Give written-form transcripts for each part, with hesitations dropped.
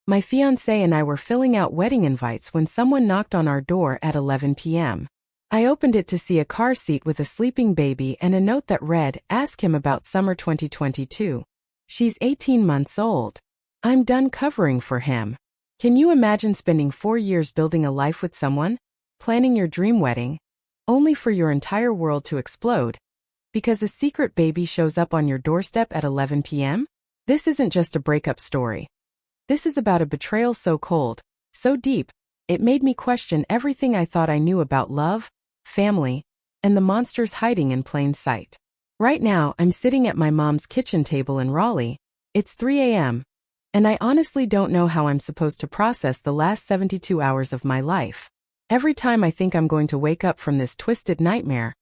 My fiancé and I were filling out wedding invites when someone knocked on our door at 11 p.m. I opened it to see a car seat with a sleeping baby and a note that read, "Ask him about summer 2022. She's 18 months old. I'm done covering for him." Can you imagine spending 4 years building a life with someone, planning your dream wedding, only for your entire world to explode because a secret baby shows up on your doorstep at 11 p.m.? This isn't just a breakup story. This is about a betrayal so cold, so deep, it made me question everything I thought I knew about love, family, and the monsters hiding in plain sight. Right now, I'm sitting at my mom's kitchen table in Raleigh. It's 3 a.m., and I honestly don't know how I'm supposed to process the last 72 hours of my life. Every time I think I'm going to wake up from this twisted nightmare,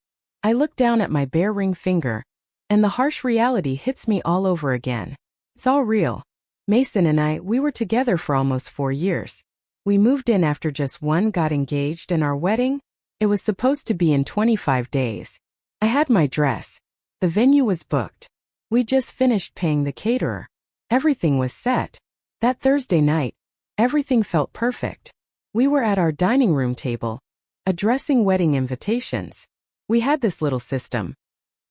I look down at my bare ring finger, and the harsh reality hits me all over again. It's all real. Mason and we were together for almost 4 years. We moved in after just one, got engaged, and our wedding? It was supposed to be in 25 days. I had my dress. The venue was booked. We just finished paying the caterer. Everything was set. That Thursday night, everything felt perfect. We were at our dining room table, addressing wedding invitations. We had this little system.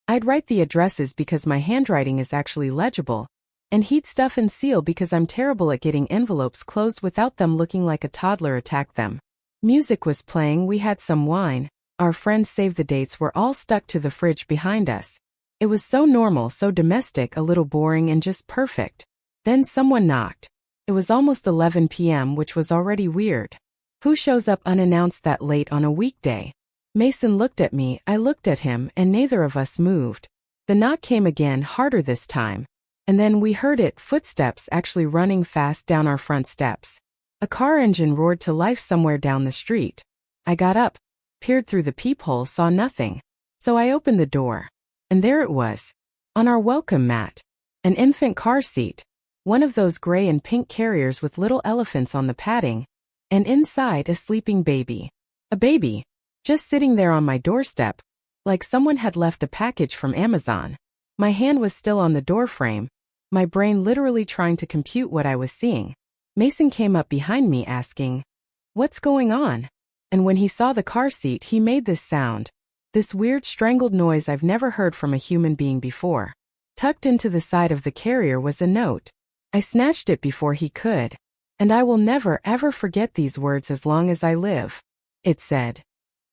I'd write the addresses because my handwriting is actually legible, and he'd stuff and seal because I'm terrible at getting envelopes closed without them looking like a toddler attacked them. Music was playing, we had some wine, our friends' save the dates were all stuck to the fridge behind us. It was so normal, so domestic, a little boring and just perfect. Then someone knocked. It was almost 11 p.m., which was already weird. Who shows up unannounced that late on a weekday? Mason looked at me, I looked at him, and neither of us moved. The knock came again, harder this time. And then we heard it, footsteps actually running fast down our front steps. A car engine roared to life somewhere down the street. I got up, peered through the peephole, saw nothing. So I opened the door. And there it was. On our welcome mat. An infant car seat. One of those gray and pink carriers with little elephants on the padding. And inside a sleeping baby. A baby. Just sitting there on my doorstep. Like someone had left a package from Amazon. My hand was still on the doorframe, my brain literally trying to compute what I was seeing. Mason came up behind me asking, "What's going on?" And when he saw the car seat, he made this sound. This weird strangled noise I've never heard from a human being before. Tucked into the side of the carrier was a note. I snatched it before he could. And I will never ever forget these words as long as I live. It said,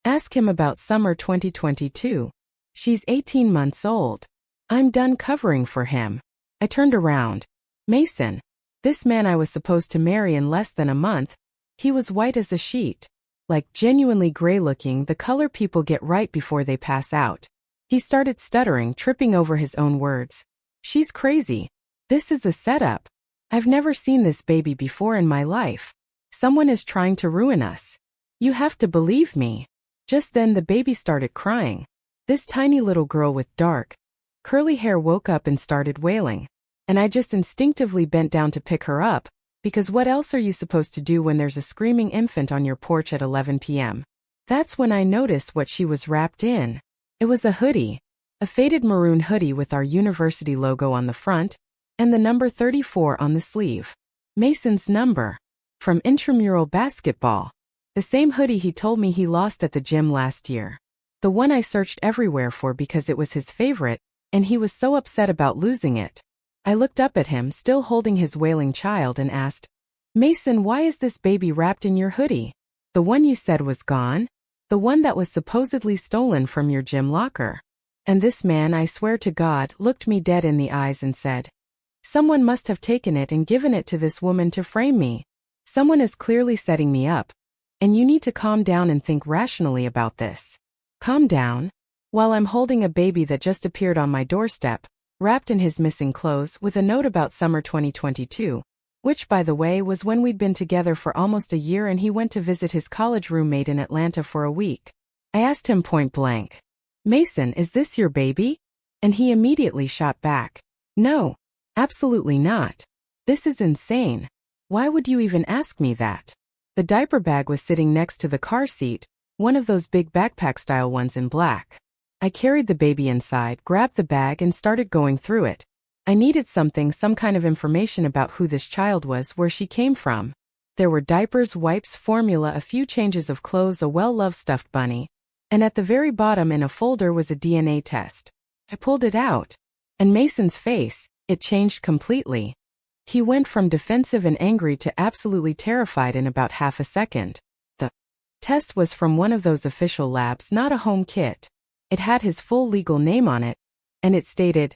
"Ask him about summer 2022. She's 18 months old. I'm done covering for him." I turned around. Mason. This man I was supposed to marry in less than a month. He was white as a sheet. Like genuinely gray looking, the color people get right before they pass out. He started stuttering, tripping over his own words. "She's crazy. This is a setup. I've never seen this baby before in my life. Someone is trying to ruin us. You have to believe me." Just then the baby started crying. This tiny little girl with dark, curly hair woke up and started wailing. And I just instinctively bent down to pick her up, because what else are you supposed to do when there's a screaming infant on your porch at 11 p.m.? That's when I noticed what she was wrapped in. It was a hoodie. A faded maroon hoodie with our university logo on the front, and the number 34 on the sleeve. Mason's number. From intramural basketball. The same hoodie he told me he lost at the gym last year. The one I searched everywhere for because it was his favorite, and he was so upset about losing it. I looked up at him, still holding his wailing child, and asked, "Mason, why is this baby wrapped in your hoodie? The one you said was gone? The one that was supposedly stolen from your gym locker?" And this man, I swear to God, looked me dead in the eyes and said, "Someone must have taken it and given it to this woman to frame me. Someone is clearly setting me up. And you need to calm down and think rationally about this." Calm down? While I'm holding a baby that just appeared on my doorstep, wrapped in his missing clothes with a note about summer 2022, which, by the way, was when we'd been together for almost a year and he went to visit his college roommate in Atlanta for a week. I asked him point blank, "Mason, is this your baby?" And he immediately shot back, "No, absolutely not. This is insane. Why would you even ask me that?" The diaper bag was sitting next to the car seat, one of those big backpack-style ones in black. I carried the baby inside, grabbed the bag and started going through it. I needed something, some kind of information about who this child was, where she came from. There were diapers, wipes, formula, a few changes of clothes, a well-loved stuffed bunny. And at the very bottom in a folder was a DNA test. I pulled it out. And Mason's face, it changed completely. He went from defensive and angry to absolutely terrified in about half a second. The test was from one of those official labs, not a home kit. It had his full legal name on it, and it stated,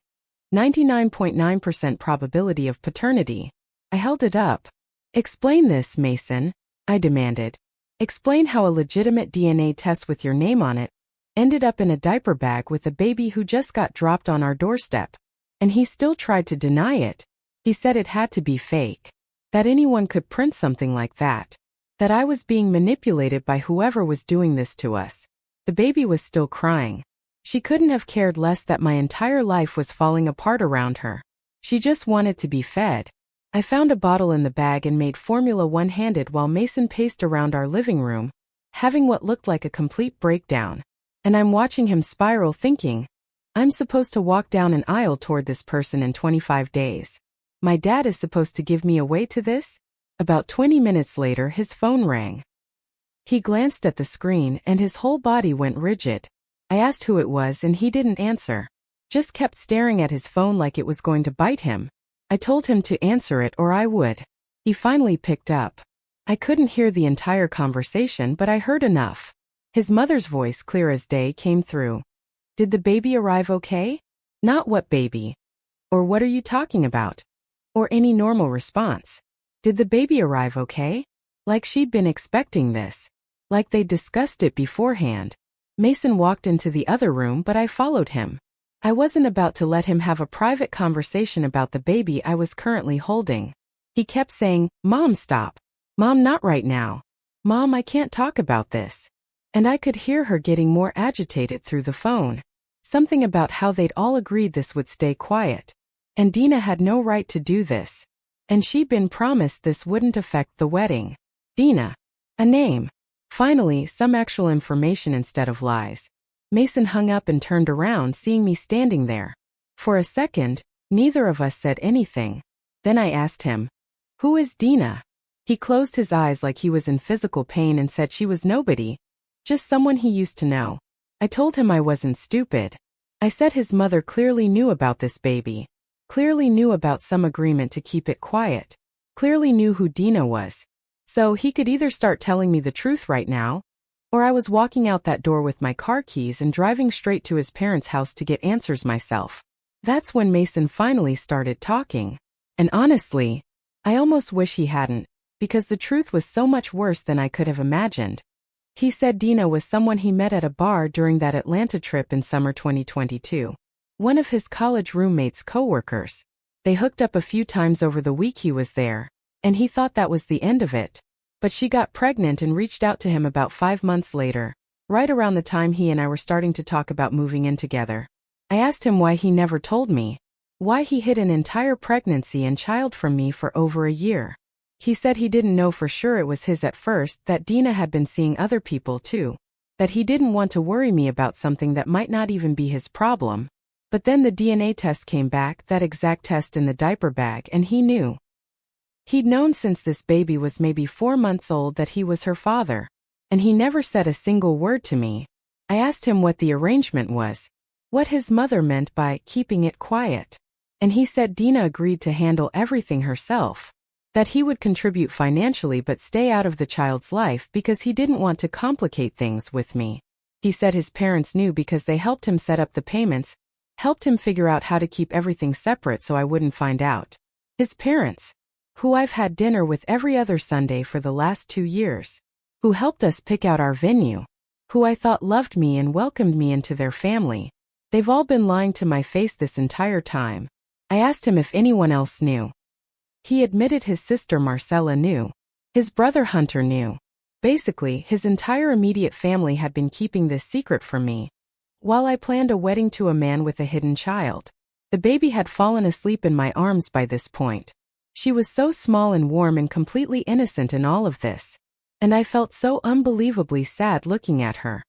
99.9% probability of paternity. I held it up. Explain this, Mason, I demanded. Explain how a legitimate DNA test with your name on it ended up in a diaper bag with a baby who just got dropped on our doorstep. And he still tried to deny it. He said it had to be fake. That anyone could print something like that. That I was being manipulated by whoever was doing this to us. The baby was still crying. She couldn't have cared less that my entire life was falling apart around her. She just wanted to be fed. I found a bottle in the bag and made formula one-handed while Mason paced around our living room, having what looked like a complete breakdown. And I'm watching him spiral, thinking, I'm supposed to walk down an aisle toward this person in 25 days. My dad is supposed to give me away to this? About 20 minutes later, his phone rang. He glanced at the screen and his whole body went rigid. I asked who it was and he didn't answer. Just kept staring at his phone like it was going to bite him. I told him to answer it or I would. He finally picked up. I couldn't hear the entire conversation, but I heard enough. His mother's voice, clear as day, came through. Did the baby arrive okay? Not what baby. Or what are you talking about? Or any normal response. Did the baby arrive okay? Like she'd been expecting this. Like they'd discussed it beforehand. Mason walked into the other room, but I followed him. I wasn't about to let him have a private conversation about the baby I was currently holding. He kept saying, Mom, stop. Mom, not right now. Mom, I can't talk about this. And I could hear her getting more agitated through the phone. Something about how they'd all agreed this would stay quiet. And Dina had no right to do this. And she'd been promised this wouldn't affect the wedding. Dina. A name. Finally, some actual information instead of lies. Mason hung up and turned around, seeing me standing there. For a second, neither of us said anything. Then I asked him, Who is Dina? He closed his eyes like he was in physical pain and said she was nobody. Just someone he used to know. I told him I wasn't stupid. I said his mother clearly knew about this baby. Clearly knew about some agreement to keep it quiet. Clearly knew who Dina was. So he could either start telling me the truth right now, or I was walking out that door with my car keys and driving straight to his parents' house to get answers myself. That's when Mason finally started talking. And honestly, I almost wish he hadn't, because the truth was so much worse than I could have imagined. He said Dina was someone he met at a bar during that Atlanta trip in summer 2022. One of his college roommate's coworkers. They hooked up a few times over the week he was there, and he thought that was the end of it. But she got pregnant and reached out to him about 5 months later, right around the time he and I were starting to talk about moving in together. I asked him why he never told me. Why he hid an entire pregnancy and child from me for over a year. He said he didn't know for sure it was his at first, that Dina had been seeing other people too. That he didn't want to worry me about something that might not even be his problem. But then the DNA test came back, that exact test in the diaper bag, and he knew. He'd known since this baby was maybe 4 months old that he was her father. And he never said a single word to me. I asked him what the arrangement was. What his mother meant by keeping it quiet. And he said Dina agreed to handle everything herself. That he would contribute financially but stay out of the child's life because he didn't want to complicate things with me. He said his parents knew because they helped him set up the payments, helped him figure out how to keep everything separate so I wouldn't find out. His parents, who I've had dinner with every other Sunday for the last 2 years, who helped us pick out our venue, who I thought loved me and welcomed me into their family. They've all been lying to my face this entire time. I asked him if anyone else knew. He admitted his sister Marcella knew. His brother Hunter knew. Basically, his entire immediate family had been keeping this secret from me. While I planned a wedding to a man with a hidden child. The baby had fallen asleep in my arms by this point. She was so small and warm and completely innocent in all of this. And I felt so unbelievably sad looking at her.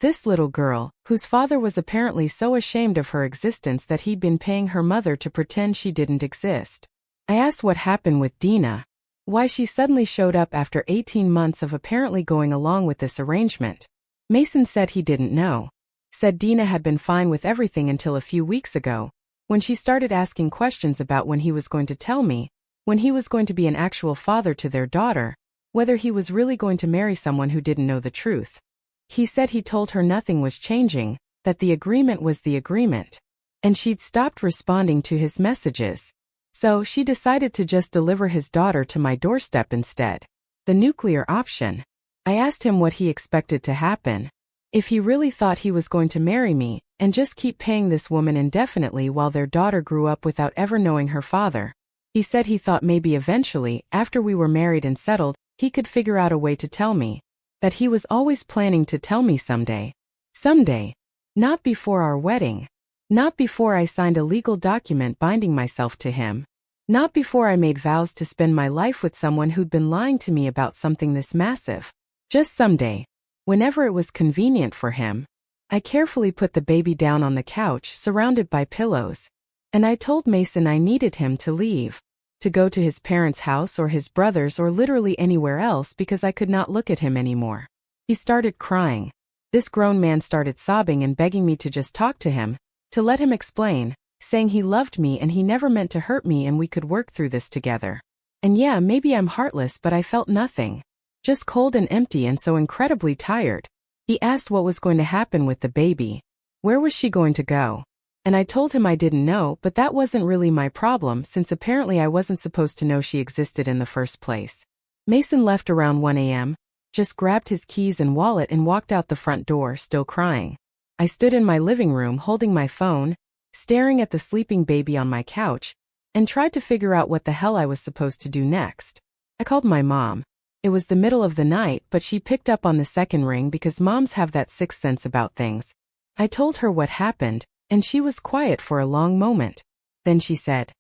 This little girl, whose father was apparently so ashamed of her existence that he'd been paying her mother to pretend she didn't exist. I asked what happened with Dina. Why she suddenly showed up after 18 months of apparently going along with this arrangement. Mason said he didn't know. Said Dina had been fine with everything until a few weeks ago, when she started asking questions about when he was going to tell me, when he was going to be an actual father to their daughter, whether he was really going to marry someone who didn't know the truth. He said he told her nothing was changing, that the agreement was the agreement. And she'd stopped responding to his messages. So she decided to just deliver his daughter to my doorstep instead. The nuclear option. I asked him what he expected to happen. If he really thought he was going to marry me, and just keep paying this woman indefinitely while their daughter grew up without ever knowing her father. He said he thought maybe eventually, after we were married and settled, he could figure out a way to tell me. That he was always planning to tell me someday. Someday. Not before our wedding. Not before I signed a legal document binding myself to him. Not before I made vows to spend my life with someone who'd been lying to me about something this massive. Just someday. Whenever it was convenient for him. I carefully put the baby down on the couch, surrounded by pillows. And I told Mason I needed him to leave. To go to his parents' house or his brother's or literally anywhere else because I could not look at him anymore. He started crying. This grown man started sobbing and begging me to just talk to him, to let him explain, saying he loved me and he never meant to hurt me and we could work through this together. And yeah, maybe I'm heartless, but I felt nothing. Just cold and empty and so incredibly tired. He asked what was going to happen with the baby. Where was she going to go? And I told him I didn't know, but that wasn't really my problem since apparently I wasn't supposed to know she existed in the first place. Mason left around 1 a.m., just grabbed his keys and wallet and walked out the front door, still crying. I stood in my living room holding my phone, staring at the sleeping baby on my couch, and tried to figure out what the hell I was supposed to do next. I called my mom. It was the middle of the night, but she picked up on the second ring because moms have that sixth sense about things. I told her what happened, and she was quiet for a long moment. Then she said,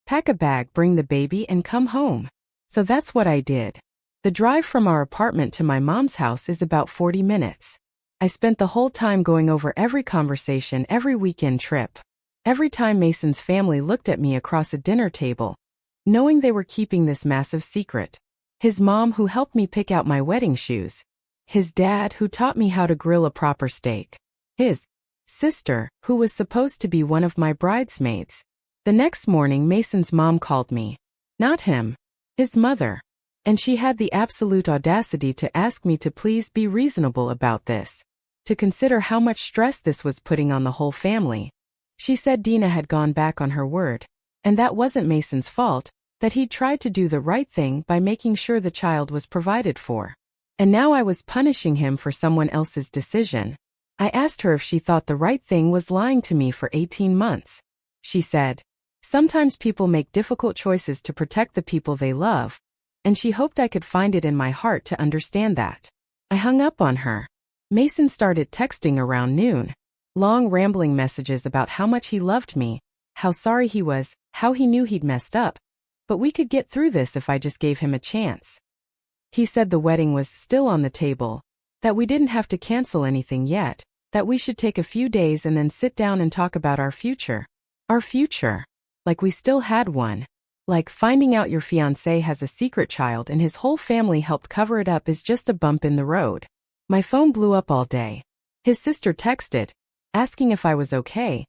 "Pack a bag, bring the baby, and come home." So that's what I did. The drive from our apartment to my mom's house is about 40 minutes. I spent the whole time going over every conversation, every weekend trip. Every time Mason's family looked at me across a dinner table, knowing they were keeping this massive secret. His mom who helped me pick out my wedding shoes. His dad who taught me how to grill a proper steak. His sister, who was supposed to be one of my bridesmaids. The next morning Mason's mom called me. Not him. His mother. And she had the absolute audacity to ask me to please be reasonable about this. To consider how much stress this was putting on the whole family. She said Dina had gone back on her word. And that wasn't Mason's fault, that he'd tried to do the right thing by making sure the child was provided for. And now I was punishing him for someone else's decision. I asked her if she thought the right thing was lying to me for 18 months. She said, "Sometimes people make difficult choices to protect the people they love," and she hoped I could find it in my heart to understand that. I hung up on her. Mason started texting around noon. Long rambling messages about how much he loved me, how sorry he was, how he knew he'd messed up, but we could get through this if I just gave him a chance. He said the wedding was still on the table, that we didn't have to cancel anything yet, that we should take a few days and then sit down and talk about our future. Our future. Like we still had one. Like finding out your fiancé has a secret child and his whole family helped cover it up is just a bump in the road. My phone blew up all day. His sister texted, asking if I was okay,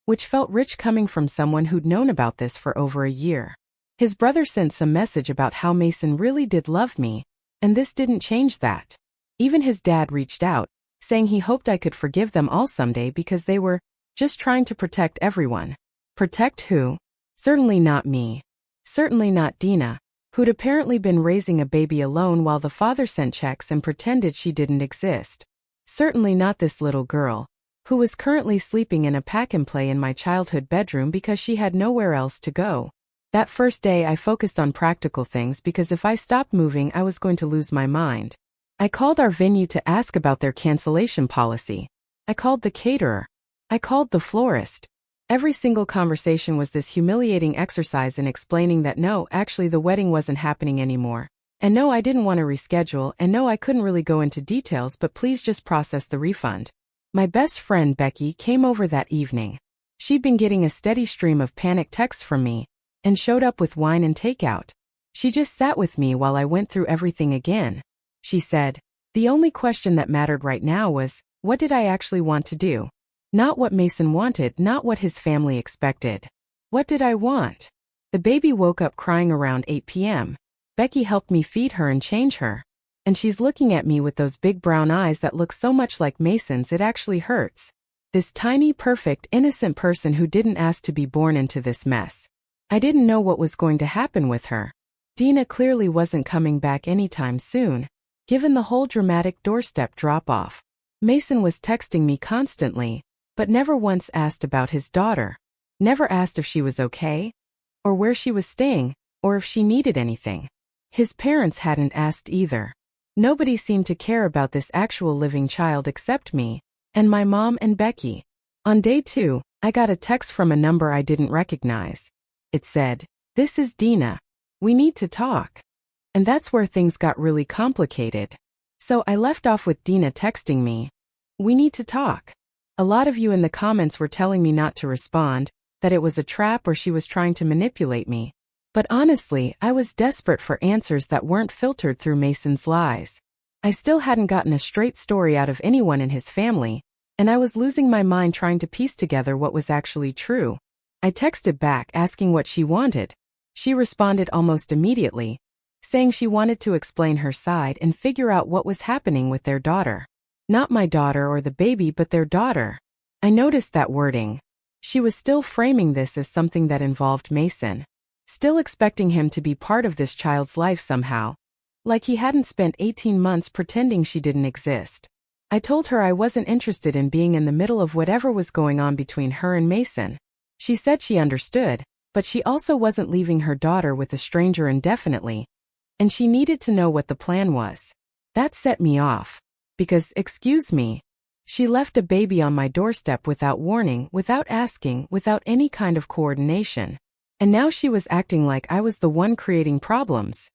which felt rich coming from someone who'd known about this for over a year. His brother sent some message about how Mason really did love me, and this didn't change that. Even his dad reached out, saying he hoped I could forgive them all someday because they were just trying to protect everyone. Protect who? Certainly not me. Certainly not Dina, who'd apparently been raising a baby alone while the father sent checks and pretended she didn't exist. Certainly not this little girl, who was currently sleeping in a pack-and-play in my childhood bedroom because she had nowhere else to go. That first day I focused on practical things because if I stopped moving I was going to lose my mind. I called our venue to ask about their cancellation policy. I called the caterer. I called the florist. Every single conversation was this humiliating exercise in explaining that no, actually the wedding wasn't happening anymore. And no, I didn't want to reschedule, and no, I couldn't really go into details, but please just process the refund. My best friend Becky came over that evening. She'd been getting a steady stream of panic texts from me and showed up with wine and takeout. She just sat with me while I went through everything again. She said, "The only question that mattered right now was, what did I actually want to do? Not what Mason wanted, not what his family expected. What did I want?" The baby woke up crying around 8 p.m. Becky helped me feed her and change her. And she's looking at me with those big brown eyes that look so much like Mason's it actually hurts. This tiny, perfect, innocent person who didn't ask to be born into this mess. I didn't know what was going to happen with her. Dina clearly wasn't coming back anytime soon, given the whole dramatic doorstep drop-off. Mason was texting me constantly, but never once asked about his daughter. Never asked if she was okay, or where she was staying, or if she needed anything. His parents hadn't asked either. Nobody seemed to care about this actual living child except me, and my mom and Becky. On day 2, I got a text from a number I didn't recognize. It said, "This is Dina. We need to talk." And that's where things got really complicated. So I left off with Dina texting me, "We need to talk." A lot of you in the comments were telling me not to respond, that it was a trap or she was trying to manipulate me. But honestly, I was desperate for answers that weren't filtered through Mason's lies. I still hadn't gotten a straight story out of anyone in his family, and I was losing my mind trying to piece together what was actually true. I texted back asking what she wanted. She responded almost immediately, saying she wanted to explain her side and figure out what was happening with their daughter. Not my daughter or the baby, but their daughter. I noticed that wording. She was still framing this as something that involved Mason. Still expecting him to be part of this child's life somehow. Like he hadn't spent 18 months pretending she didn't exist. I told her I wasn't interested in being in the middle of whatever was going on between her and Mason. She said she understood, but she also wasn't leaving her daughter with a stranger indefinitely. And she needed to know what the plan was. That set me off. Because, excuse me, she left a baby on my doorstep without warning, without asking, without any kind of coordination. And now she was acting like I was the one creating problems.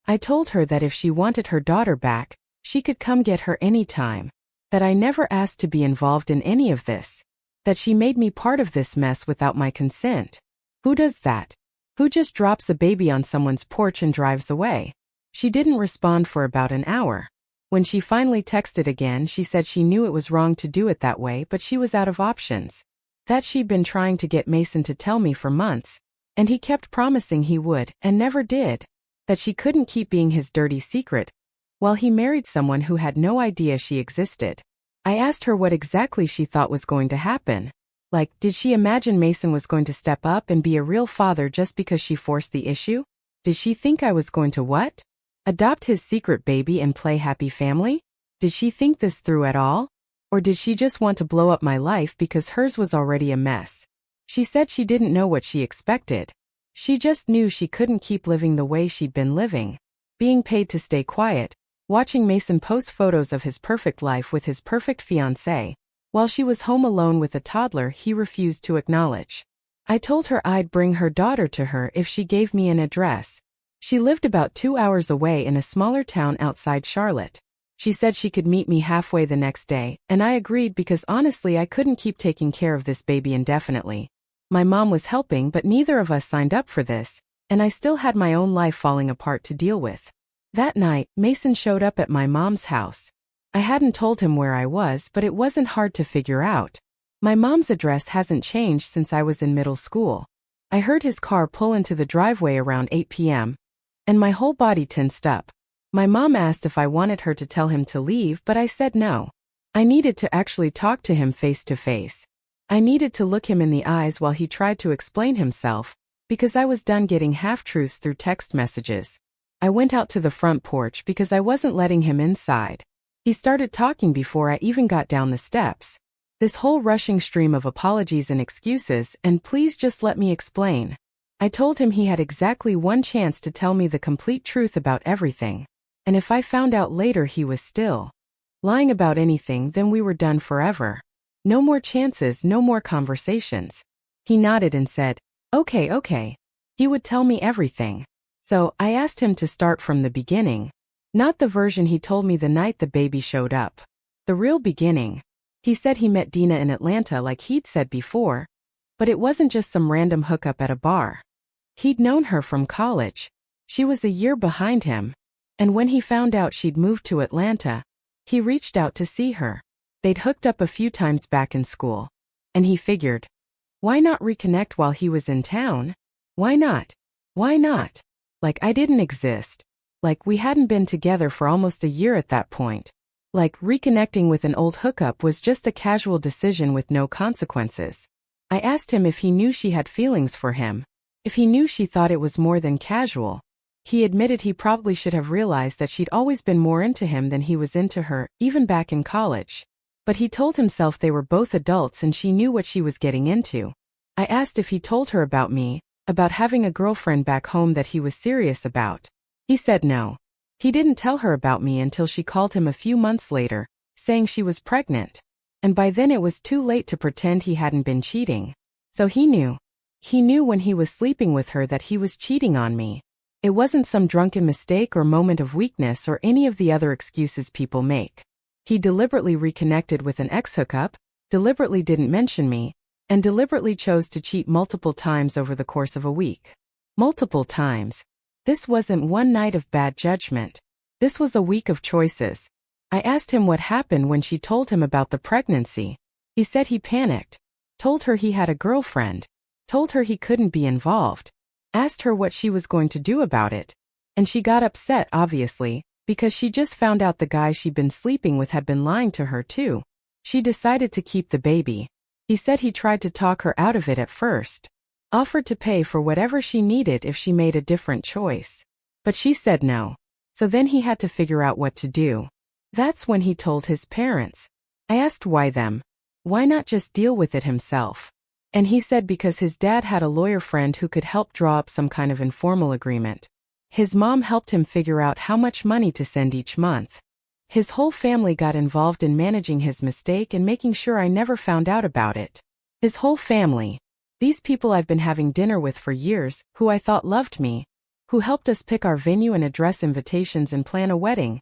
I told her that if she wanted her daughter back, she could come get her anytime. That I never asked to be involved in any of this. That she made me part of this mess without my consent. Who does that? Who just drops a baby on someone's porch and drives away? She didn't respond for about an hour. When she finally texted again, she said she knew it was wrong to do it that way, but she was out of options. That she'd been trying to get Mason to tell me for months. And he kept promising he would, and never did. That she couldn't keep being his dirty secret, while he married someone who had no idea she existed. I asked her what exactly she thought was going to happen. Like, did she imagine Mason was going to step up and be a real father just because she forced the issue? Did she think I was going to what? Adopt his secret baby and play happy family? Did she think this through at all? Or did she just want to blow up my life because hers was already a mess? She said she didn't know what she expected. She just knew she couldn't keep living the way she'd been living. Being paid to stay quiet, watching Mason post photos of his perfect life with his perfect fiancé, while she was home alone with a toddler he refused to acknowledge. I told her I'd bring her daughter to her if she gave me an address. She lived about 2 hours away in a smaller town outside Charlotte. She said she could meet me halfway the next day, and I agreed because honestly I couldn't keep taking care of this baby indefinitely. My mom was helping, but neither of us signed up for this, and I still had my own life falling apart to deal with. That night, Mason showed up at my mom's house. I hadn't told him where I was, but it wasn't hard to figure out. My mom's address hasn't changed since I was in middle school. I heard his car pull into the driveway around 8 p.m., and my whole body tensed up. My mom asked if I wanted her to tell him to leave, but I said no. I needed to actually talk to him face to face. I needed to look him in the eyes while he tried to explain himself, because I was done getting half-truths through text messages. I went out to the front porch because I wasn't letting him inside. He started talking before I even got down the steps. This whole rushing stream of apologies and excuses, and please just let me explain. I told him he had exactly one chance to tell me the complete truth about everything. And if I found out later he was still lying about anything, then we were done forever. No more chances, no more conversations. He nodded and said, okay. He would tell me everything. So I asked him to start from the beginning. Not the version he told me the night the baby showed up. The real beginning. He said he met Dina in Atlanta like he'd said before, but it wasn't just some random hookup at a bar. He'd known her from college. She was a year behind him, and when he found out she'd moved to Atlanta, he reached out to see her. They'd hooked up a few times back in school, and he figured, why not reconnect while he was in town? Why not? Why not? Like I didn't exist. Like we hadn't been together for almost a year at that point. Like reconnecting with an old hookup was just a casual decision with no consequences. I asked him if he knew she had feelings for him, if he knew she thought it was more than casual. He admitted he probably should have realized that she'd always been more into him than he was into her, even back in college. But he told himself they were both adults and she knew what she was getting into. I asked if he told her about me, about having a girlfriend back home that he was serious about. He said no. He didn't tell her about me until she called him a few months later, saying she was pregnant. And by then it was too late to pretend he hadn't been cheating. So he knew. He knew when he was sleeping with her that he was cheating on me. It wasn't some drunken mistake or moment of weakness or any of the other excuses people make. He deliberately reconnected with an ex-hookup, deliberately didn't mention me, and deliberately chose to cheat multiple times over the course of a week. Multiple times. This wasn't one night of bad judgment. This was a week of choices. I asked him what happened when she told him about the pregnancy. He said he panicked, told her he had a girlfriend, told her he couldn't be involved, asked her what she was going to do about it. And she got upset, obviously, because she just found out the guy she'd been sleeping with had been lying to her too. She decided to keep the baby. He said he tried to talk her out of it at first, offered to pay for whatever she needed if she made a different choice. But she said no. So then he had to figure out what to do. That's when he told his parents. I asked why them. Why not just deal with it himself? And he said because his dad had a lawyer friend who could help draw up some kind of informal agreement. His mom helped him figure out how much money to send each month. His whole family got involved in managing his mistake and making sure I never found out about it. His whole family. These people I've been having dinner with for years, who I thought loved me, who helped us pick our venue and address invitations and plan a wedding.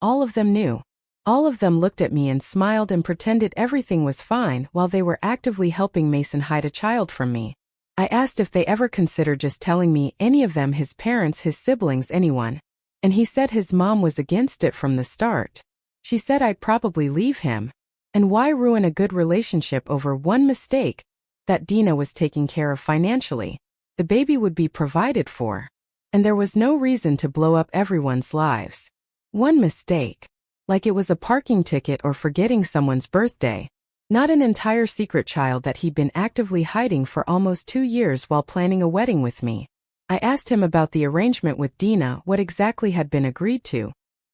All of them knew. All of them looked at me and smiled and pretended everything was fine while they were actively helping Mason hide a child from me. I asked if they ever considered just telling me, any of them, his parents, his siblings, anyone. And he said his mom was against it from the start. She said I'd probably leave him. And why ruin a good relationship over one mistake that Dina was taking care of financially? The baby would be provided for. And there was no reason to blow up everyone's lives. One mistake. Like it was a parking ticket or forgetting someone's birthday. Not an entire secret child that he'd been actively hiding for almost 2 years while planning a wedding with me. I asked him about the arrangement with Dina, what exactly had been agreed to.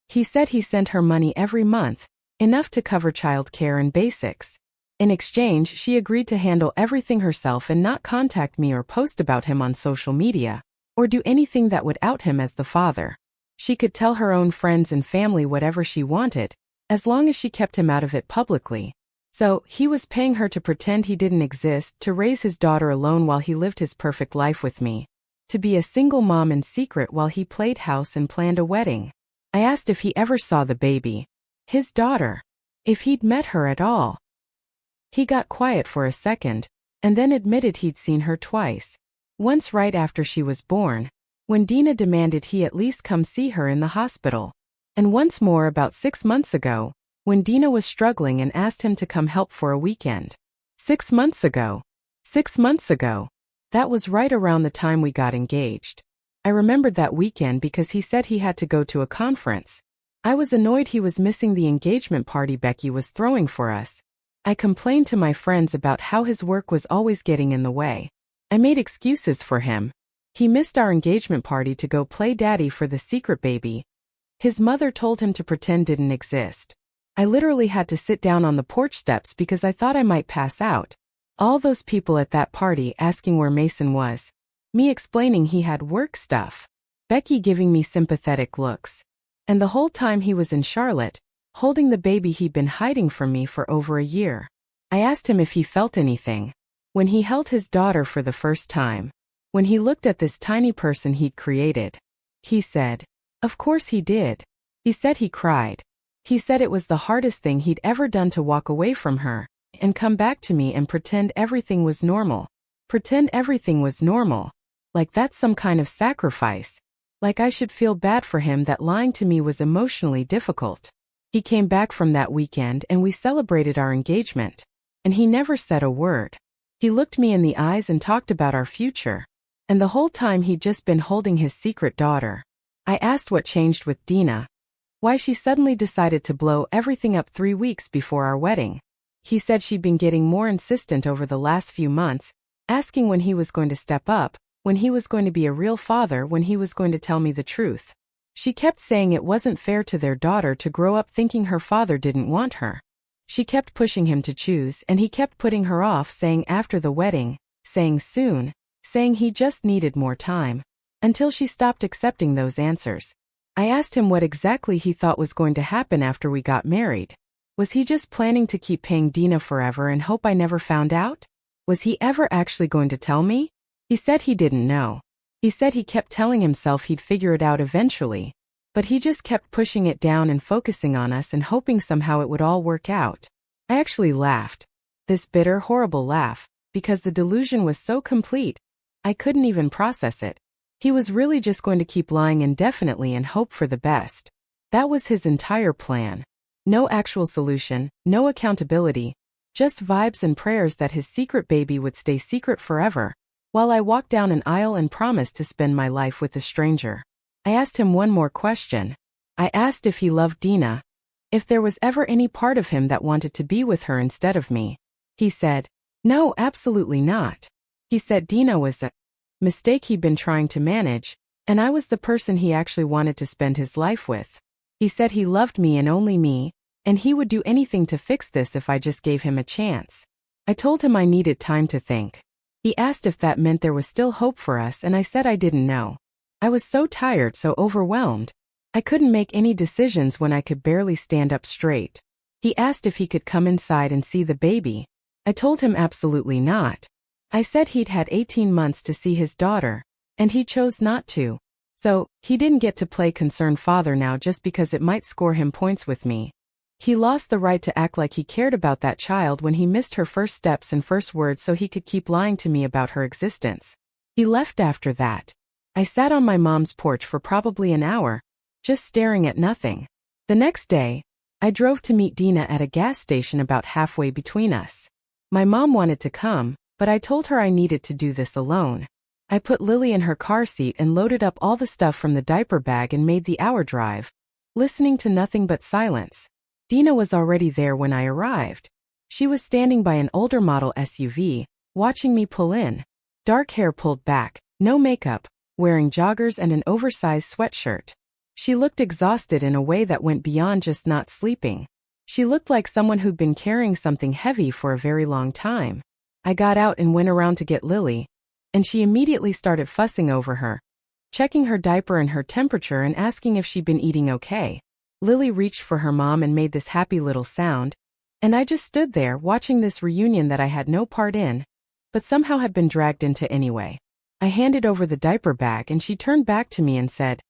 He said he sent her money every month, enough to cover child care and basics. In exchange, she agreed to handle everything herself and not contact me or post about him on social media, or do anything that would out him as the father. She could tell her own friends and family whatever she wanted, as long as she kept him out of it publicly. So, he was paying her to pretend he didn't exist, to raise his daughter alone while he lived his perfect life with me. To be a single mom in secret while he played house and planned a wedding. I asked if he ever saw the baby. His daughter. If he'd met her at all. He got quiet for a second, and then admitted he'd seen her twice. Once right after she was born, when Dina demanded he at least come see her in the hospital. And once more about 6 months ago, when Dina was struggling and asked him to come help for a weekend. 6 months ago. 6 months ago. That was right around the time we got engaged. I remembered that weekend because he said he had to go to a conference. I was annoyed he was missing the engagement party Becky was throwing for us. I complained to my friends about how his work was always getting in the way. I made excuses for him. He missed our engagement party to go play daddy for the secret baby. His mother told him to pretend didn't exist. I literally had to sit down on the porch steps because I thought I might pass out. All those people at that party asking where Mason was. Me explaining he had work stuff. Becky giving me sympathetic looks. And the whole time he was in Charlotte, holding the baby he'd been hiding from me for over a year. I asked him if he felt anything. When he held his daughter for the first time. When he looked at this tiny person he'd created. He said, of course he did. He said he cried. He said it was the hardest thing he'd ever done to walk away from her and come back to me and pretend everything was normal. Pretend everything was normal. Like that's some kind of sacrifice. Like I should feel bad for him that lying to me was emotionally difficult. He came back from that weekend and we celebrated our engagement. And he never said a word. He looked me in the eyes and talked about our future. And the whole time he'd just been holding his secret daughter. I asked what changed with Dina. Why she suddenly decided to blow everything up 3 weeks before our wedding. He said she'd been getting more insistent over the last few months, asking when he was going to step up, when he was going to be a real father, when he was going to tell me the truth. She kept saying it wasn't fair to their daughter to grow up thinking her father didn't want her. She kept pushing him to choose and he kept putting her off, saying after the wedding, saying soon, saying he just needed more time, until she stopped accepting those answers. I asked him what exactly he thought was going to happen after we got married. Was he just planning to keep paying Dina forever and hope I never found out? Was he ever actually going to tell me? He said he didn't know. He said he kept telling himself he'd figure it out eventually. But he just kept pushing it down and focusing on us and hoping somehow it would all work out. I actually laughed. This bitter, horrible laugh, because the delusion was so complete. I couldn't even process it. He was really just going to keep lying indefinitely and hope for the best. That was his entire plan. No actual solution, no accountability, just vibes and prayers that his secret baby would stay secret forever, while I walked down an aisle and promised to spend my life with a stranger. I asked him one more question. I asked if he loved Dina, if there was ever any part of him that wanted to be with her instead of me. He said, no, absolutely not. He said Dina was a mistake he'd been trying to manage, and I was the person he actually wanted to spend his life with. He said he loved me and only me, and he would do anything to fix this if I just gave him a chance. I told him I needed time to think. He asked if that meant there was still hope for us, and I said I didn't know. I was so tired, so overwhelmed. I couldn't make any decisions when I could barely stand up straight. He asked if he could come inside and see the baby. I told him absolutely not. I said he'd had 18 months to see his daughter, and he chose not to. So, he didn't get to play concerned father now just because it might score him points with me. He lost the right to act like he cared about that child when he missed her first steps and first words so he could keep lying to me about her existence. He left after that. I sat on my mom's porch for probably an hour, just staring at nothing. The next day, I drove to meet Dina at a gas station about halfway between us. My mom wanted to come, but I told her I needed to do this alone. I put Lily in her car seat and loaded up all the stuff from the diaper bag and made the hour drive, listening to nothing but silence. Dina was already there when I arrived. She was standing by an older model SUV, watching me pull in. Dark hair pulled back, no makeup, wearing joggers and an oversized sweatshirt. She looked exhausted in a way that went beyond just not sleeping. She looked like someone who'd been carrying something heavy for a very long time. I got out and went around to get Lily, and she immediately started fussing over her, checking her diaper and her temperature and asking if she'd been eating okay. Lily reached for her mom and made this happy little sound, and I just stood there watching this reunion that I had no part in, but somehow had been dragged into anyway. I handed over the diaper bag and she turned back to me and said,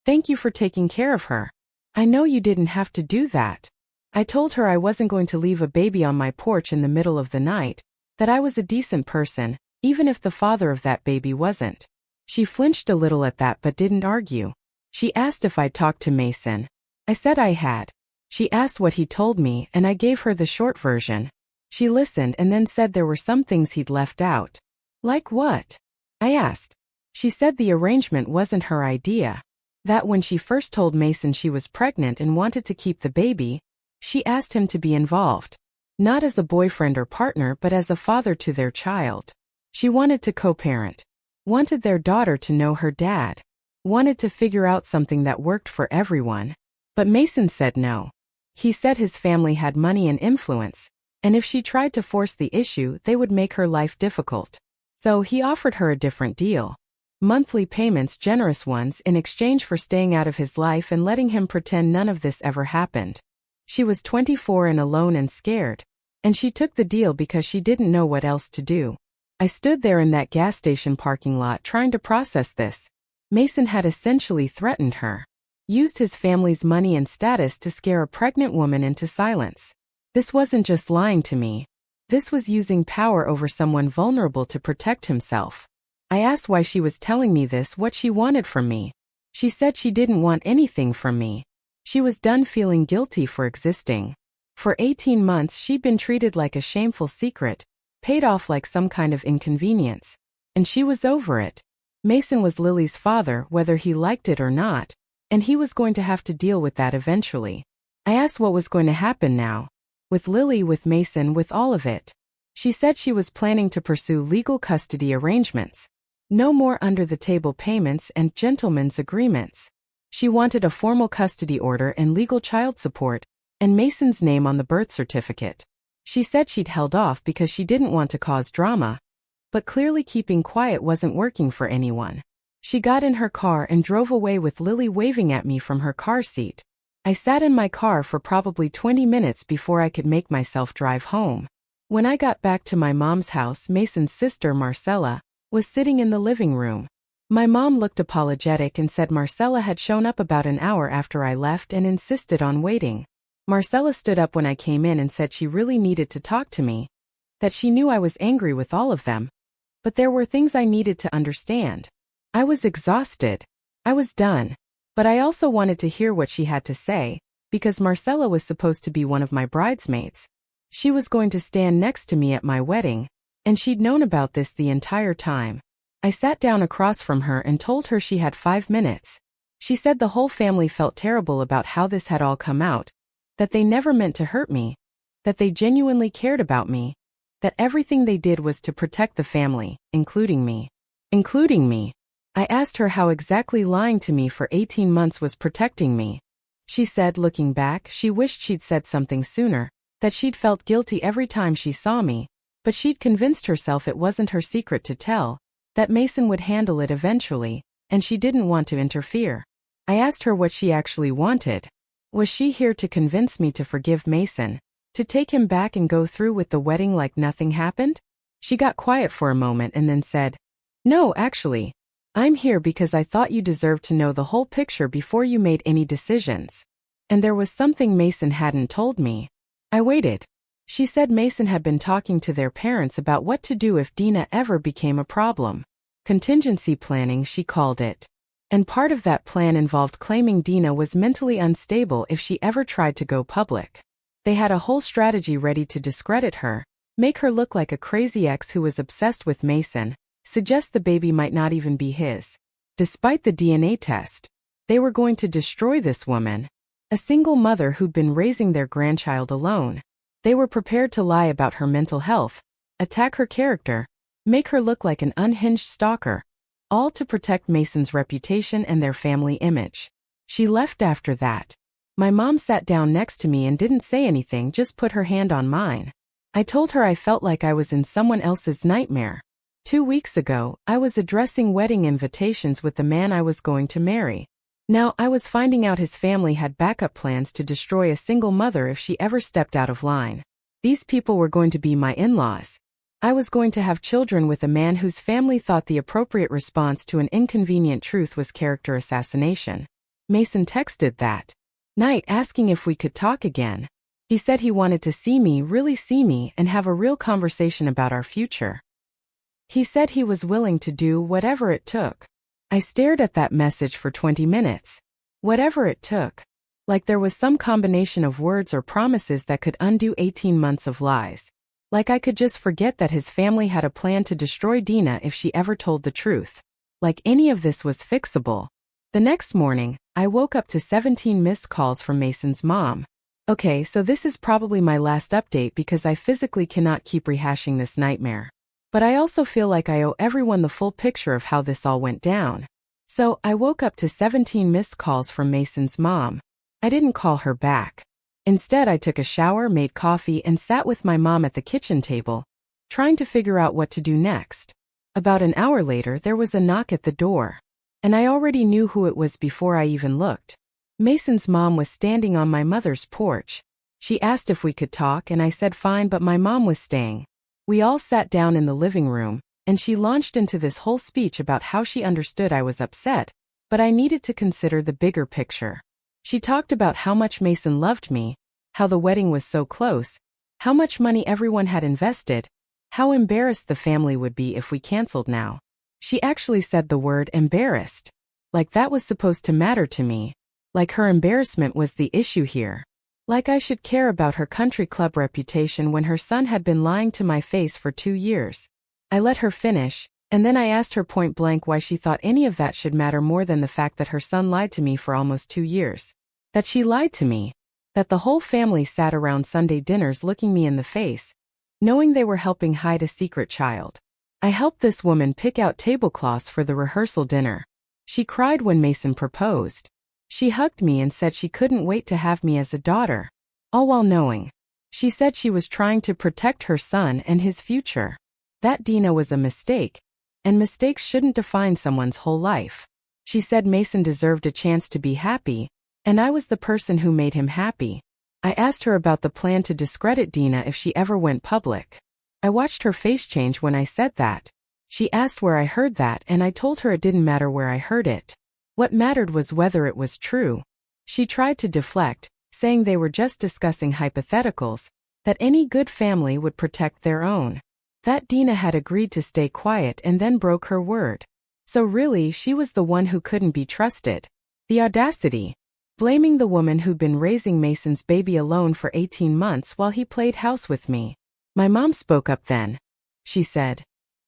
"Thank you for taking care of her. I know you didn't have to do that." I told her I wasn't going to leave a baby on my porch in the middle of the night, that I was a decent person, even if the father of that baby wasn't. She flinched a little at that but didn't argue. She asked if I'd talked to Mason. I said I had. She asked what he told me and I gave her the short version. She listened and then said there were some things he'd left out. Like what? I asked. She said the arrangement wasn't her idea. That when she first told Mason she was pregnant and wanted to keep the baby, she asked him to be involved. Not as a boyfriend or partner but as a father to their child. She wanted to co-parent. Wanted their daughter to know her dad. Wanted to figure out something that worked for everyone. But Mason said no. He said his family had money and influence, and if she tried to force the issue, they would make her life difficult. So he offered her a different deal. Monthly payments, generous ones, in exchange for staying out of his life and letting him pretend none of this ever happened. She was 24 and alone and scared, and she took the deal because she didn't know what else to do. I stood there in that gas station parking lot trying to process this. Mason had essentially threatened her. used his family's money and status to scare a pregnant woman into silence. This wasn't just lying to me. This was using power over someone vulnerable to protect himself. I asked why she was telling me this, what she wanted from me. She said she didn't want anything from me. She was done feeling guilty for existing. For 18 months she'd been treated like a shameful secret, paid off like some kind of inconvenience. And she was over it. Mason was Lily's father, whether he liked it or not, and he was going to have to deal with that eventually. I asked what was going to happen now. With Lily, with Mason, with all of it. She said she was planning to pursue legal custody arrangements. No more under-the-table payments and gentlemen's agreements. She wanted a formal custody order and legal child support, and Mason's name on the birth certificate. She said she'd held off because she didn't want to cause drama. But clearly keeping quiet wasn't working for anyone. She got in her car and drove away with Lily waving at me from her car seat. I sat in my car for probably 20 minutes before I could make myself drive home. When I got back to my mom's house, Mason's sister, Marcella, was sitting in the living room. My mom looked apologetic and said Marcella had shown up about an hour after I left and insisted on waiting. Marcella stood up when I came in and said she really needed to talk to me, that she knew I was angry with all of them. But there were things I needed to understand. I was exhausted. I was done. But I also wanted to hear what she had to say, because Marcella was supposed to be one of my bridesmaids. She was going to stand next to me at my wedding, and she'd known about this the entire time. I sat down across from her and told her she had 5 minutes. She said the whole family felt terrible about how this had all come out, that they never meant to hurt me, that they genuinely cared about me, that everything they did was to protect the family, including me. Including me. I asked her how exactly lying to me for 18 months was protecting me. She said, looking back, she wished she'd said something sooner, that she'd felt guilty every time she saw me, but she'd convinced herself it wasn't her secret to tell, that Mason would handle it eventually, and she didn't want to interfere. I asked her what she actually wanted. Was she here to convince me to forgive Mason, to take him back and go through with the wedding like nothing happened? She got quiet for a moment and then said, "No, actually. I'm here because I thought you deserved to know the whole picture before you made any decisions. And there was something Mason hadn't told me." I waited. She said Mason had been talking to their parents about what to do if Dina ever became a problem. Contingency planning, she called it. And part of that plan involved claiming Dina was mentally unstable if she ever tried to go public. They had a whole strategy ready to discredit her, make her look like a crazy ex who was obsessed with Mason, suggest the baby might not even be his. Despite the DNA test, they were going to destroy this woman, a single mother who'd been raising their grandchild alone. They were prepared to lie about her mental health, attack her character, make her look like an unhinged stalker, all to protect Mason's reputation and their family image. She left after that. My mom sat down next to me and didn't say anything, just put her hand on mine. I told her I felt like I was in someone else's nightmare. 2 weeks ago, I was addressing wedding invitations with the man I was going to marry. Now I was finding out his family had backup plans to destroy a single mother if she ever stepped out of line. These people were going to be my in-laws. I was going to have children with a man whose family thought the appropriate response to an inconvenient truth was character assassination. Mason texted that night asking if we could talk again. He said he wanted to see me, really see me, and have a real conversation about our future. He said he was willing to do whatever it took. I stared at that message for 20 minutes. Whatever it took. Like there was some combination of words or promises that could undo 18 months of lies. Like I could just forget that his family had a plan to destroy Dina if she ever told the truth. Like any of this was fixable. The next morning, I woke up to 17 missed calls from Mason's mom. Okay, so this is probably my last update because I physically cannot keep rehashing this nightmare. But I also feel like I owe everyone the full picture of how this all went down. So, I woke up to 17 missed calls from Mason's mom. I didn't call her back. Instead, I took a shower, made coffee, and sat with my mom at the kitchen table, trying to figure out what to do next. About an hour later, there was a knock at the door. And I already knew who it was before I even looked. Mason's mom was standing on my mother's porch. She asked if we could talk, and I said fine, but my mom was staying. We all sat down in the living room, and she launched into this whole speech about how she understood I was upset, but I needed to consider the bigger picture. She talked about how much Mason loved me, how the wedding was so close, how much money everyone had invested, how embarrassed the family would be if we canceled now. She actually said the word embarrassed. Like that was supposed to matter to me. Like her embarrassment was the issue here. Like I should care about her country club reputation when her son had been lying to my face for 2 years. I let her finish, and then I asked her point blank why she thought any of that should matter more than the fact that her son lied to me for almost 2 years. That she lied to me. That the whole family sat around Sunday dinners looking me in the face, knowing they were helping hide a secret child. I helped this woman pick out tablecloths for the rehearsal dinner. She cried when Mason proposed. She hugged me and said she couldn't wait to have me as a daughter. All while knowing. She said she was trying to protect her son and his future. That Dina was a mistake, and mistakes shouldn't define someone's whole life. She said Mason deserved a chance to be happy, and I was the person who made him happy. I asked her about the plan to discredit Dina if she ever went public. I watched her face change when I said that. She asked where I heard that, and I told her it didn't matter where I heard it. What mattered was whether it was true. She tried to deflect, saying they were just discussing hypotheticals, that any good family would protect their own. That Dina had agreed to stay quiet and then broke her word. So really, she was the one who couldn't be trusted. The audacity. Blaming the woman who'd been raising Mason's baby alone for 18 months while he played house with me. My mom spoke up then. She said,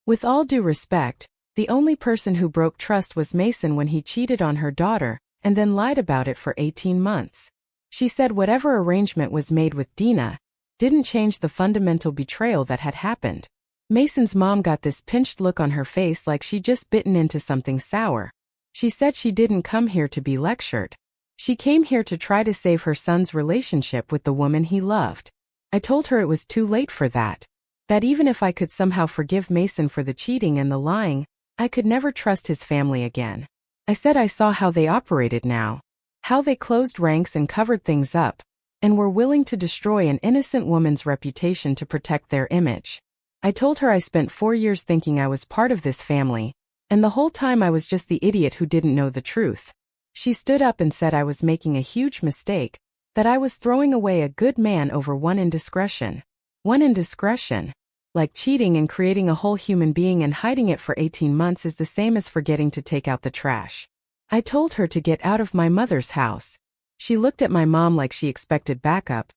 "With all due respect, the only person who broke trust was Mason when he cheated on her daughter and then lied about it for 18 months. She said whatever arrangement was made with Dina didn't change the fundamental betrayal that had happened." Mason's mom got this pinched look on her face like she'd just bitten into something sour. She said she didn't come here to be lectured. She came here to try to save her son's relationship with the woman he loved. I told her it was too late for that. That even if I could somehow forgive Mason for the cheating and the lying, I could never trust his family again. I said I saw how they operated now. How they closed ranks and covered things up, and were willing to destroy an innocent woman's reputation to protect their image. I told her I spent 4 years thinking I was part of this family, and the whole time I was just the idiot who didn't know the truth. She stood up and said I was making a huge mistake, that I was throwing away a good man over one indiscretion. One indiscretion. Like cheating and creating a whole human being and hiding it for 18 months is the same as forgetting to take out the trash. I told her to get out of my mother's house. She looked at my mom like she expected backup,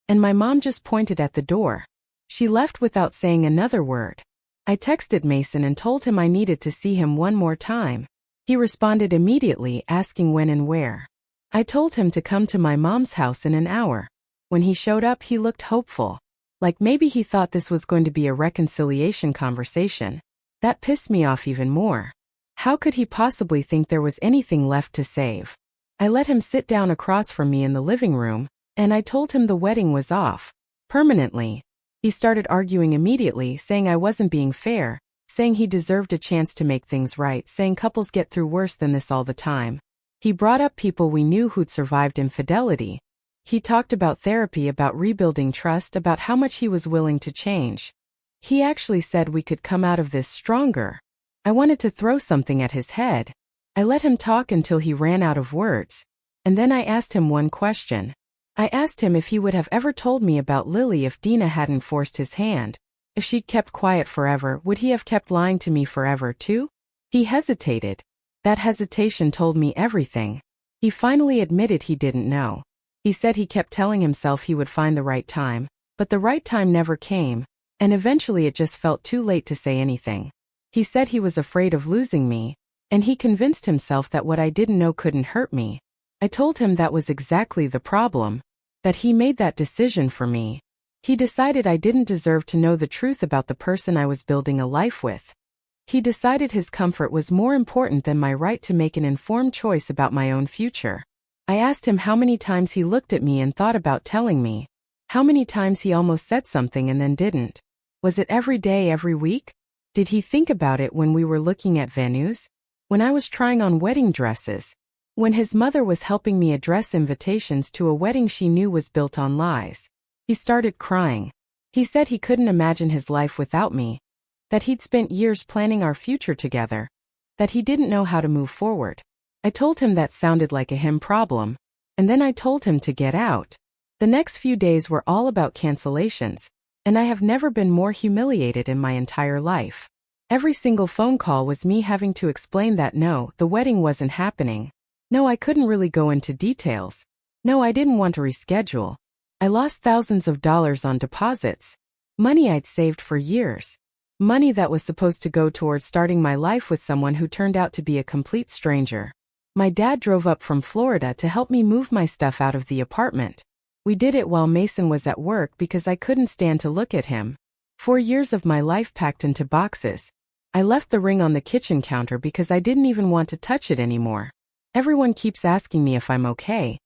and my mom just pointed at the door. She left without saying another word. I texted Mason and told him I needed to see him one more time. He responded immediately, asking when and where. I told him to come to my mom's house in an hour. When he showed up, he looked hopeful. Like maybe he thought this was going to be a reconciliation conversation. That pissed me off even more. How could he possibly think there was anything left to save? I let him sit down across from me in the living room, and I told him the wedding was off. Permanently. He started arguing immediately, saying I wasn't being fair, saying he deserved a chance to make things right, saying couples get through worse than this all the time. He brought up people we knew who'd survived infidelity. He talked about therapy, about rebuilding trust, about how much he was willing to change. He actually said we could come out of this stronger. I wanted to throw something at his head. I let him talk until he ran out of words. And then I asked him one question. I asked him if he would have ever told me about Lily if Dina hadn't forced his hand. If she'd kept quiet forever, would he have kept lying to me forever too? He hesitated. That hesitation told me everything. He finally admitted he didn't know. He said he kept telling himself he would find the right time, but the right time never came, and eventually it just felt too late to say anything. He said he was afraid of losing me, and he convinced himself that what I didn't know couldn't hurt me. I told him that was exactly the problem, that he made that decision for me. He decided I didn't deserve to know the truth about the person I was building a life with. He decided his comfort was more important than my right to make an informed choice about my own future. I asked him how many times he looked at me and thought about telling me. How many times he almost said something and then didn't. Was it every day, every week? Did he think about it when we were looking at venues? When I was trying on wedding dresses? When his mother was helping me address invitations to a wedding she knew was built on lies? He started crying. He said he couldn't imagine his life without me. That he'd spent years planning our future together. That he didn't know how to move forward. I told him that sounded like a him problem. and then I told him to get out. The next few days were all about cancellations, and I have never been more humiliated in my entire life. Every single phone call was me having to explain that no, the wedding wasn't happening. No, I couldn't really go into details. No, I didn't want to reschedule. I lost thousands of dollars on deposits. Money I'd saved for years. Money that was supposed to go towards starting my life with someone who turned out to be a complete stranger. My dad drove up from Florida to help me move my stuff out of the apartment. We did it while Mason was at work because I couldn't stand to look at him. 4 years of my life packed into boxes. I left the ring on the kitchen counter because I didn't even want to touch it anymore. Everyone keeps asking me if I'm okay,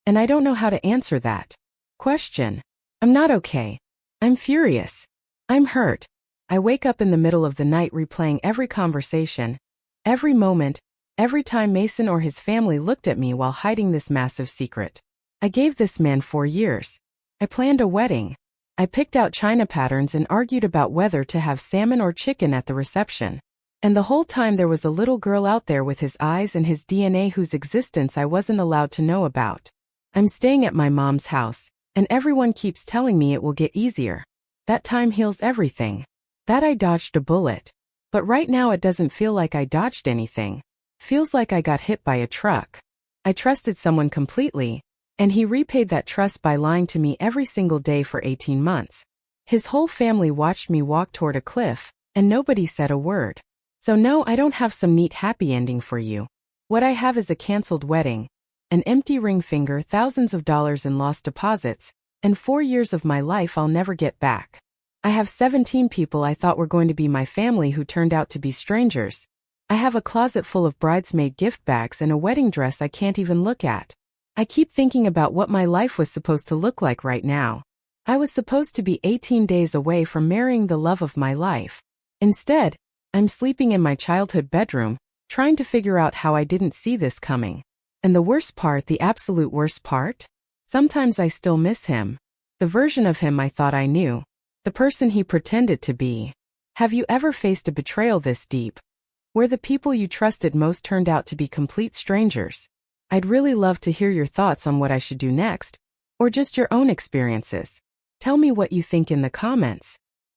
and I don't know how to answer that question. I'm not okay. I'm furious. I'm hurt. I wake up in the middle of the night replaying every conversation, every moment, every time Mason or his family looked at me while hiding this massive secret. I gave this man 4 years. I planned a wedding. I picked out china patterns and argued about whether to have salmon or chicken at the reception. And the whole time there was a little girl out there with his eyes and his DNA whose existence I wasn't allowed to know about. I'm staying at my mom's house, and everyone keeps telling me it will get easier. That time heals everything. That I dodged a bullet. But right now it doesn't feel like I dodged anything. Feels like I got hit by a truck. I trusted someone completely, and he repaid that trust by lying to me every single day for 18 months. His whole family watched me walk toward a cliff, and nobody said a word. So no, I don't have some neat happy ending for you. What I have is a canceled wedding, an empty ring finger, thousands of dollars in lost deposits, and 4 years of my life I'll never get back. I have 17 people I thought were going to be my family who turned out to be strangers. I have a closet full of bridesmaid gift bags and a wedding dress I can't even look at. I keep thinking about what my life was supposed to look like right now. I was supposed to be 18 days away from marrying the love of my life. Instead, I'm sleeping in my childhood bedroom, trying to figure out how I didn't see this coming. And the worst part, the absolute worst part? Sometimes I still miss him. The version of him I thought I knew. The person he pretended to be. Have you ever faced a betrayal this deep, where the people you trusted most turned out to be complete strangers? I'd really love to hear your thoughts on what I should do next, or just your own experiences. Tell me what you think in the comments.